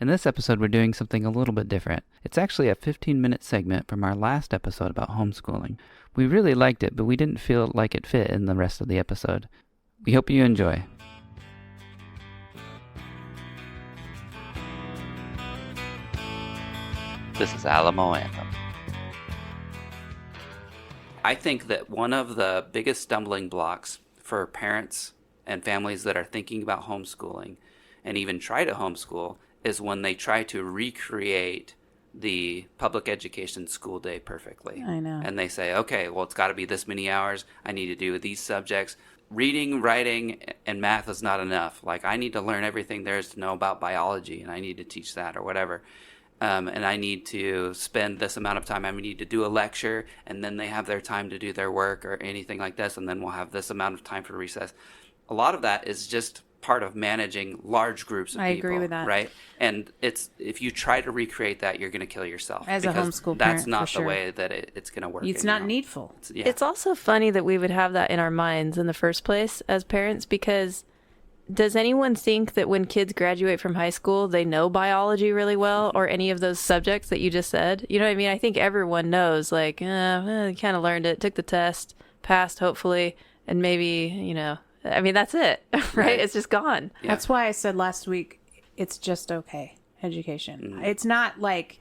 In this episode, we're doing something a little bit different. It's actually a 15-minute segment from our last episode about homeschooling. We really liked it, but we didn't feel like it fit in the rest of the episode. We hope you enjoy. This is Alamo Anthem. I think that one of the biggest stumbling blocks for parents and families that are thinking about homeschooling and even try to homeschool is when they try to recreate the public education school day perfectly. I know. And they say, okay, well, it's got to be this many hours. I need to do these subjects. Reading, writing, and math is not enough. Like, I need to learn everything there is to know about biology, and I need to teach that or whatever. And I need to spend this amount of time. I need to do a lecture, and then they have their time to do their work or anything like this, and then we'll have this amount of time for recess. A lot of that is just part of managing large groups of people. I agree with that. Right? And if you try to recreate that, you're going to kill yourself. As a homeschool parent, that's not the way that it's going to work. It's not needful. It's also funny that we would have that in our minds in the first place as parents, because does anyone think that when kids graduate from high school, they know biology really well or any of those subjects that you just said? You know what I mean? I think everyone knows, like, kind of learned it, took the test, passed, hopefully, and maybe, I mean, that's it, right? It's just gone. Yeah. That's why I said last week, it's just okay, education. Mm. It's not like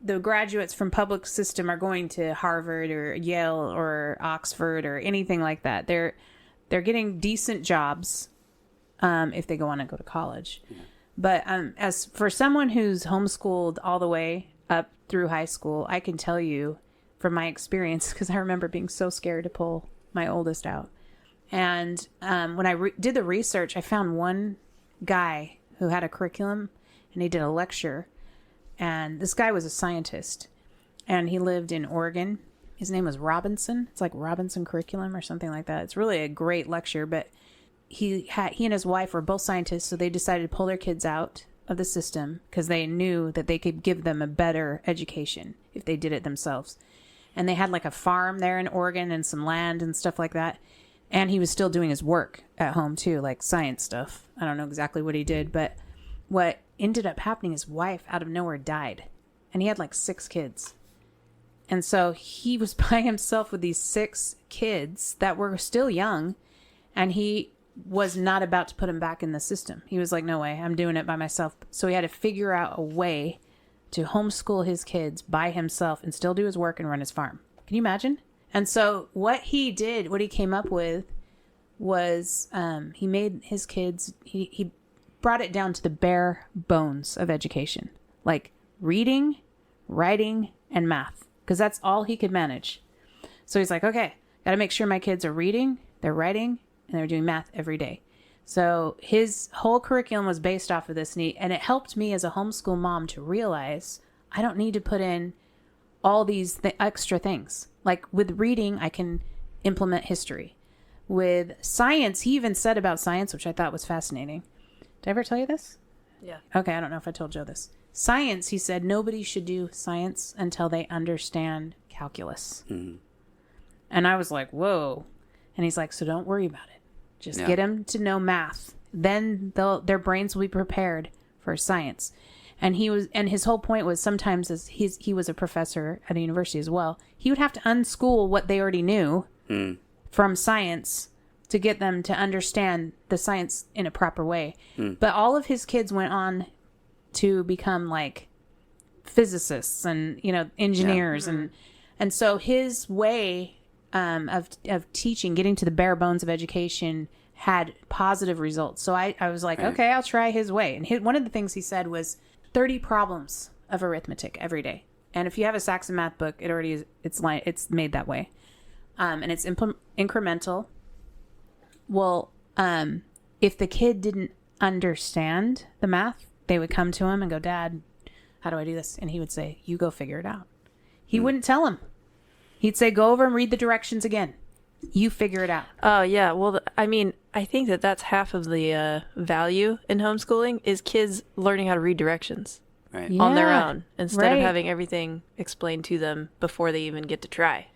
the graduates from public system are going to Harvard or Yale or Oxford or anything like that. They're getting decent jobs if they go on and go to college. Yeah. But as for someone who's homeschooled all the way up through high school, I can tell you from my experience, because I remember being so scared to pull my oldest out. And when I did the research, I found one guy who had a curriculum, and he did a lecture. And this guy was a scientist, and he lived in Oregon. His name was Robinson. It's like Robinson Curriculum or something like that. It's really a great lecture, but he and his wife were both scientists, so they decided to pull their kids out of the system because they knew that they could give them a better education if they did it themselves. And they had like a farm there in Oregon and some land and stuff like that. And he was still doing his work at home too, like science stuff. I don't know exactly what he did, but what ended up happening, his wife out of nowhere died. And he had like 6 kids. And so he was by himself with these 6 kids that were still young. And he was not about to put them back in the system. He was like, no way, I'm doing it by myself. So he had to figure out a way to homeschool his kids by himself and still do his work and run his farm. Can you imagine? And so what he came up with was he made his kids, he brought it down to the bare bones of education, like reading, writing, and math, because that's all he could manage. So he's like, okay, got to make sure my kids are reading, they're writing, and they're doing math every day. So his whole curriculum was based off of this, and it helped me as a homeschool mom to realize I don't need to put in all these extra things. Like with reading, I can implement history. With science, he even said about science, which I thought was fascinating. Did I ever tell you this? Yeah. Okay, I don't know if I told Joe this. Science, he said, nobody should do science until they understand calculus. Mm-hmm. And I was like, whoa. And he's like, so don't worry about it. Just get them to know math. Then their brains will be prepared for science. And his whole point was sometimes, as he was a professor at a university as well, he would have to unschool what they already knew from science to get them to understand the science in a proper way. But all of his kids went on to become like physicists and engineers, and so his way of teaching, getting to the bare bones of education, had positive results. So I was like, okay, I'll try his way. And one of the things he said was 30 problems of arithmetic every day. And if you have a Saxon math book, it already is. It's made that way, and it's incremental. Well, if the kid didn't understand the math, they would come to him and go, "Dad, how do I do this?" And he would say, "You go figure it out." He wouldn't tell him. He'd say, "Go over and read the directions again. You figure it out." Oh, yeah. Well, I mean, I think that's half of the value in homeschooling is kids learning how to read directions on their own instead of having everything explained to them before they even get to try,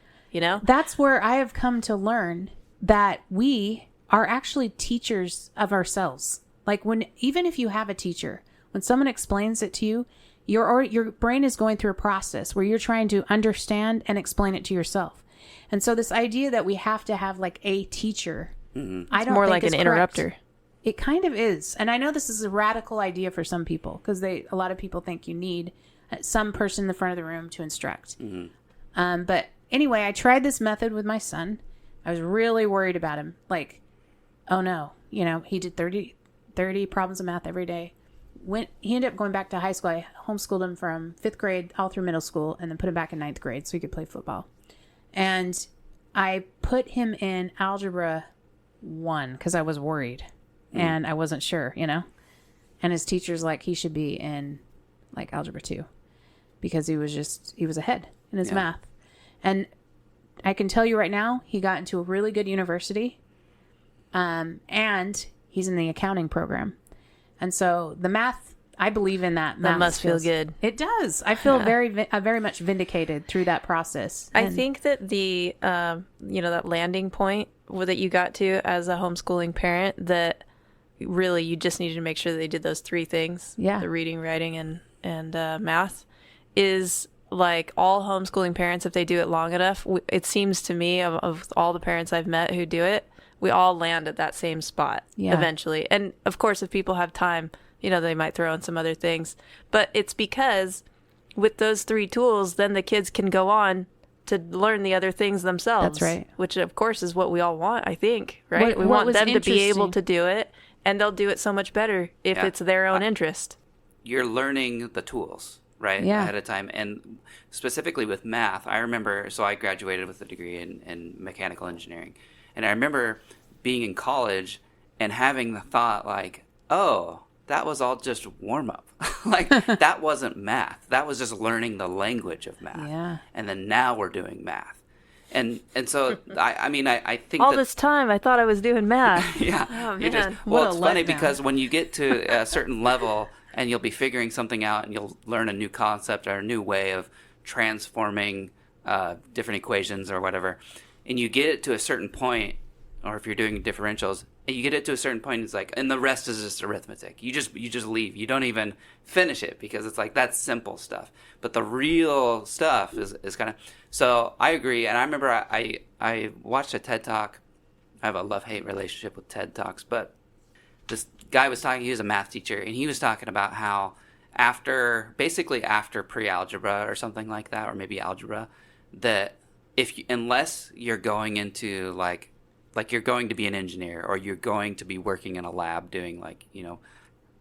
That's where I have come to learn that we are actually teachers of ourselves. Like even if you have a teacher, When someone explains it to you, your brain is going through a process where you're trying to understand and explain it to yourself. And so this idea that we have to have like a teacher, I don't More think like is an correct. interrupter. It kind of is. And I know this is a radical idea for some people because a lot of people think you need some person in the front of the room to instruct. But anyway, I tried this method with my son. I was really worried about him. Like, oh no, he did 30 problems of math every day. He ended up going back to high school. I homeschooled him from 5th grade all through middle school and then put him back in 9th grade so he could play football. And I put him in algebra 1 because I was worried and I wasn't sure, And his teacher's like, he should be in like algebra 2 because he was ahead in his math. And I can tell you right now, he got into a really good university and he's in the accounting program. And so the math, I believe in that. That must feel good. It does. I feel very much vindicated through that process. I think that the, that landing point that you got to as a homeschooling parent, that really you just needed to make sure that they did those 3 things. Yeah. The reading, writing, and math is like all homeschooling parents, if they do it long enough, it seems to me of all the parents I've met who do it, we all land at that same spot eventually. And of course, if people have time, they might throw in some other things. But it's because with those 3 tools, then the kids can go on to learn the other things themselves. That's right. Which, of course, is what we all want, I think, right? We want them to be able to do it, and they'll do it so much better if it's their own interest. You're learning the tools, right, ahead of time. And specifically with math, I remember, so I graduated with a degree in mechanical engineering. And I remember being in college and having the thought like, oh, that was all just warm up. Like that wasn't math. That was just learning the language of math. Yeah. And then now we're doing math. And so I think all this time I thought I was doing math. Yeah. Oh man. It's funny because when you get to a certain level and you'll be figuring something out and you'll learn a new concept or a new way of transforming different equations or whatever, and you get it to a certain point, or if you're doing differentials, and you get it to a certain point, it's like, and the rest is just arithmetic. You just leave. You don't even finish it because it's like that's simple stuff. But the real stuff is kind of. So I agree, and I remember I watched a TED Talk. I have a love-hate relationship with TED Talks, but this guy was talking. He was a math teacher, and he was talking about how after pre-algebra or something like that, or maybe algebra, that unless you're going into like you're going to be an engineer or you're going to be working in a lab doing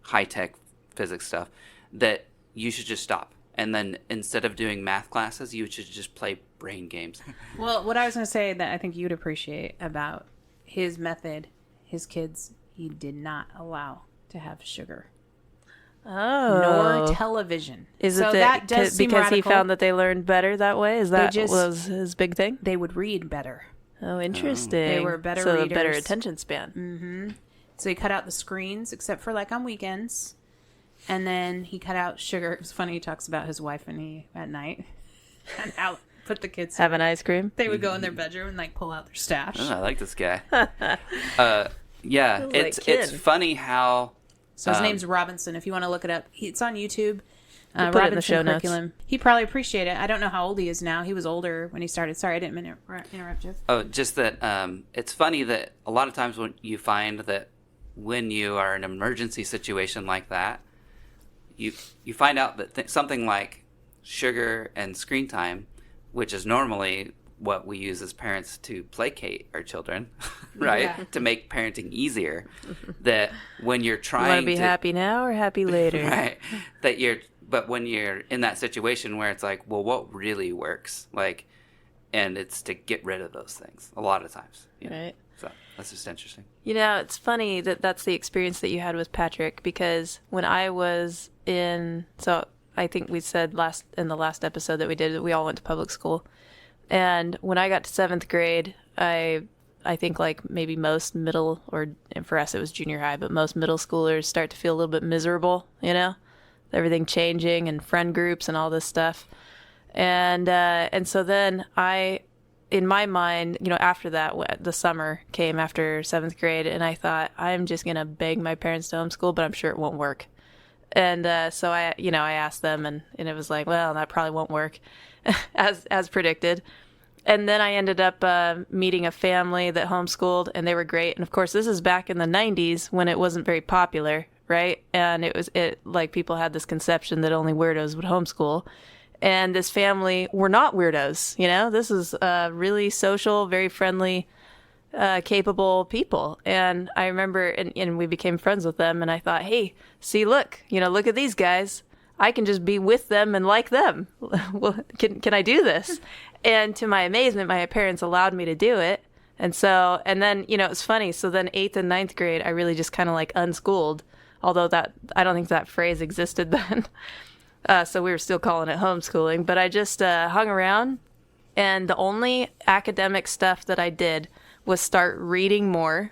high-tech physics stuff, that you should just stop. And then instead of doing math classes, you should just play brain games. Well, what I was going to say that I think you'd appreciate about his method, his kids, he did not allow to have sugar. Oh. Nor television. Is so it that does seem because radical. he found that they learned better that way? Was his big thing? They would read better. Oh, interesting. They were better so readers. a better attention span. Mm-hmm. So he cut out the screens, except for like on weekends. And then he cut out sugar. It was funny. He talks about his wife and he at night and out put the kids have an ice cream. They would go in their bedroom and like pull out their stash. Oh, I like this guy. Yeah, it's funny how. So his name's Robinson. If you want to look it up, it's on YouTube. We'll put it in the show notes. Curriculum. He'd probably appreciate it. I don't know how old he is now. He was older when he started. Sorry, I didn't mean to interrupt you. Oh, just that it's funny that a lot of times when you find that when you are in an emergency situation like that, you find out that something like sugar and screen time, which is normally what we use as parents to placate our children, right? Yeah. To make parenting easier, that when you're trying want to be happy now or happy later, right? But when you're in that situation where it's like, well, what really works? Like, and it's to get rid of those things a lot of times. Right. So that's just interesting. It's funny that that's the experience that you had with Patrick, because when I was I think we said in the last episode that we did that we all went to public school. And when I got to 7th grade, I think like maybe most middle, or for us it was junior high, but most middle schoolers start to feel a little bit miserable, everything changing and friend groups and all this stuff. And so then in my mind, after that, the summer came after 7th grade, and I thought, I'm just going to beg my parents to homeschool, but I'm sure it won't work. And so I asked them, and it was like, well, that probably won't work, as predicted. And then I ended up meeting a family that homeschooled, and they were great. And of course, this is back in the 90s when it wasn't very popular, right? And it like people had this conception that only weirdos would homeschool. And this family were not weirdos, This is really social, very friendly, capable people. And I remember, and we became friends with them, and I thought, hey, see, look at these guys. I can just be with them and like them. Well, can I do this? And to my amazement, my parents allowed me to do it. And then, it's funny. So then 8th and 9th grade, I really just kind of like unschooled, although I don't think that phrase existed then. So we were still calling it homeschooling, but I just hung around, and the only academic stuff that I did was start reading more.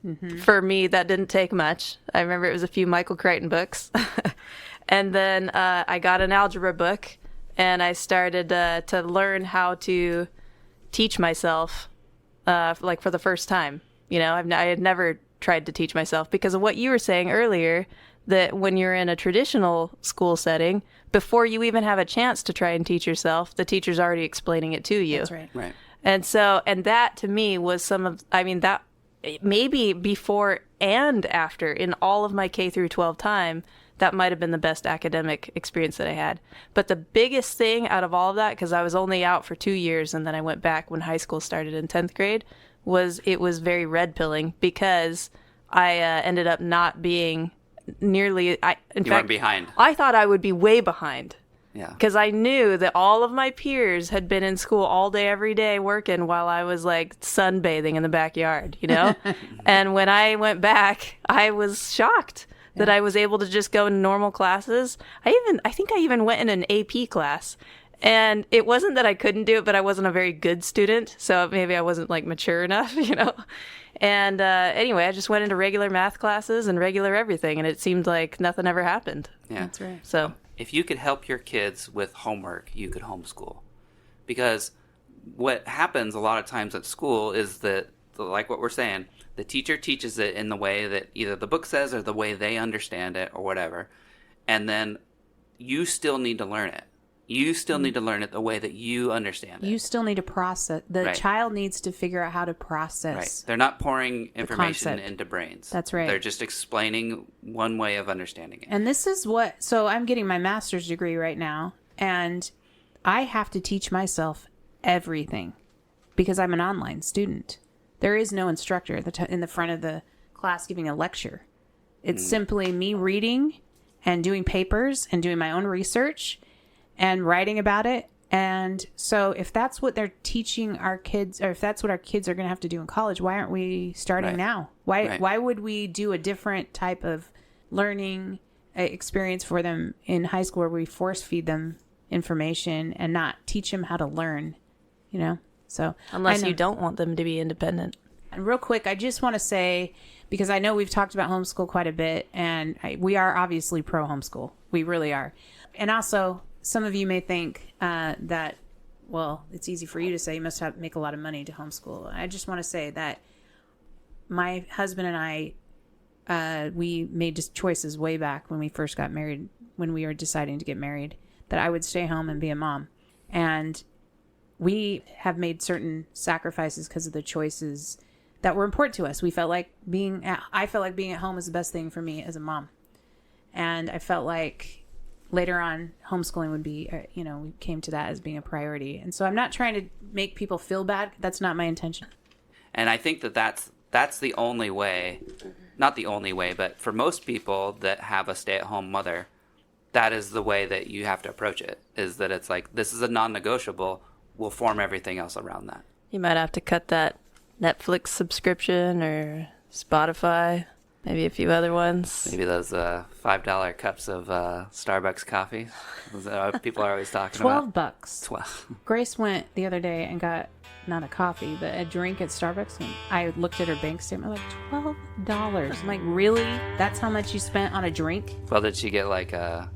Mm-hmm. For me, that didn't take much. I remember it was a few Michael Crichton books. And then I got an algebra book, and I started to learn how to teach myself, like for the first time. I had never tried to teach myself because of what you were saying earlier, that when you're in a traditional school setting, before you even have a chance to try and teach yourself, the teacher's already explaining it to you. That's right. Right. And that to me was that maybe before and after in all of my K through 12 time, that might have been the best academic experience that I had. But the biggest thing out of all of that, because I was only out for 2 years and then I went back when high school started in 10th grade, was very red pilling, because I ended up not being nearly. In fact, weren't behind. I thought I would be way behind. Yeah. Because I knew that all of my peers had been in school all day, every day working while I was like sunbathing in the backyard, And when I went back, I was shocked that I was able to just go in normal classes. I think I even went in an AP class. And it wasn't that I couldn't do it, but I wasn't a very good student. So maybe I wasn't like mature enough, And anyway, I just went into regular math classes and regular everything. And it seemed like nothing ever happened. Yeah. That's right. So if you could help your kids with homework, you could homeschool. Because what happens a lot of times at school is that, like what we're saying, the teacher teaches it in the way that either the book says or the way they understand it or whatever. And then you still need to learn it. You still need to learn it the way that you understand it. You still need to process. The child needs to figure out how to process. Right. They're not pouring information concept. into brains. That's right. They're just explaining one way of understanding it. And this is so I'm getting my master's degree right now, and I have to teach myself everything because I'm an online student. There is no instructor in the front of the class giving a lecture. It's simply me reading and doing papers and doing my own research and writing about it. And so if that's what they're teaching our kids, or if that's what our kids are going to have to do in college, why aren't we starting now? Why would we do a different type of learning experience for them in high school where we force feed them information and not teach them how to learn, So unless you don't want them to be independent. And real quick, I just want to say, because I know we've talked about homeschool quite a bit, and we are obviously pro homeschool. We really are. And also, some of you may think that, well, it's easy for you to say you must make a lot of money to homeschool. I just want to say that my husband and I, we made just choices way back when we first got married, when we were deciding to get married, that I would stay home and be a mom. And we have made certain sacrifices because of the choices that were important to us. I felt like being at home is the best thing for me as a mom. And I felt like later on homeschooling would be, we came to that as being a priority. And so I'm not trying to make people feel bad. That's not my intention. And I think that's the only way, not the only way, but for most people that have a stay-at-home mother, that is the way that you have to approach it, is that it's like, this is a non-negotiable. We'll form everything else around that. You might have to cut that Netflix subscription or Spotify, maybe a few other ones. Maybe those $5 cups of Starbucks coffee. People are always talking about. $12. 12. Grace went the other day and got not a coffee, but a drink at Starbucks. And I looked at her bank statement, like $12. I'm like, really? That's how much you spent on a drink? Well, did she get like a